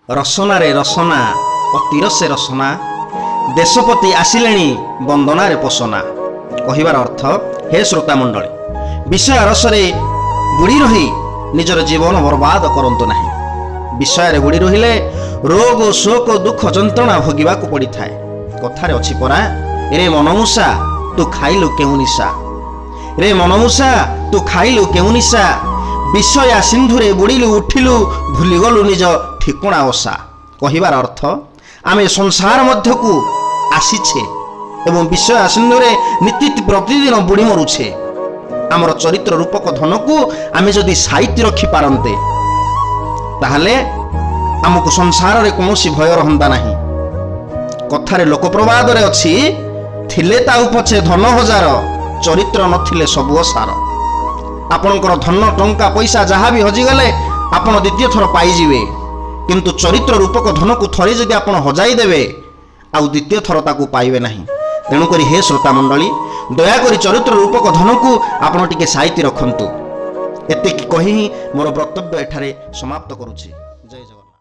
रसनारे रसना अतिरसे रसना देशपति आसिलेणी वंदनारे पोषणा। कहिबार अर्थ हे श्रोता मंडली विषय रसरे बुड़ी रही निजर जीवन बर्बाद करंतु नाही। विषय बुड़ी रहिले रोग शोक दुख जंत्रणा भोगिबा को पड़ी थाए। कथारे अछि परा रे मनमूषा तू खाइलु केउ निशा, रे मनमूषा तू खाइलु केउ निशा, विषया सिंधुरे बुड़िलु उठिलु भूलिगलु निज ठिकुणा ओसा। कहिबार अर्थ आमे संसार मध्यकू आसीछे एवं विषय सिंधुरे नीति प्रतिदिन बुड़ी मरुछे। आमर चरित्र रूपक धन को आमे जदि साइति रखी पारंते ताहले आमको संसार रे कोनोसी भय रहंता नाही। कथारे लोकप्रवाद रे अछि थिले ताउ पछे धन हजार चरित्र नथिले सब सार। आपणकर धन टंका पैसा जहाँ भी हजि गले आपण द्वितीय थर पाई जिवे, किंतु चरित्र रूपक धन को थरे जदि आपण हजाई देबे आउ द्वितीय थर ताकू पाइबे नाही। तेणुकरी हे श्रोता मंडली दयाकरी चरित्र रूपक धन को आपण टिके साइति रखंतु। एतिकी कहि मोर वक्तव्य एठारे समाप्त करूछि।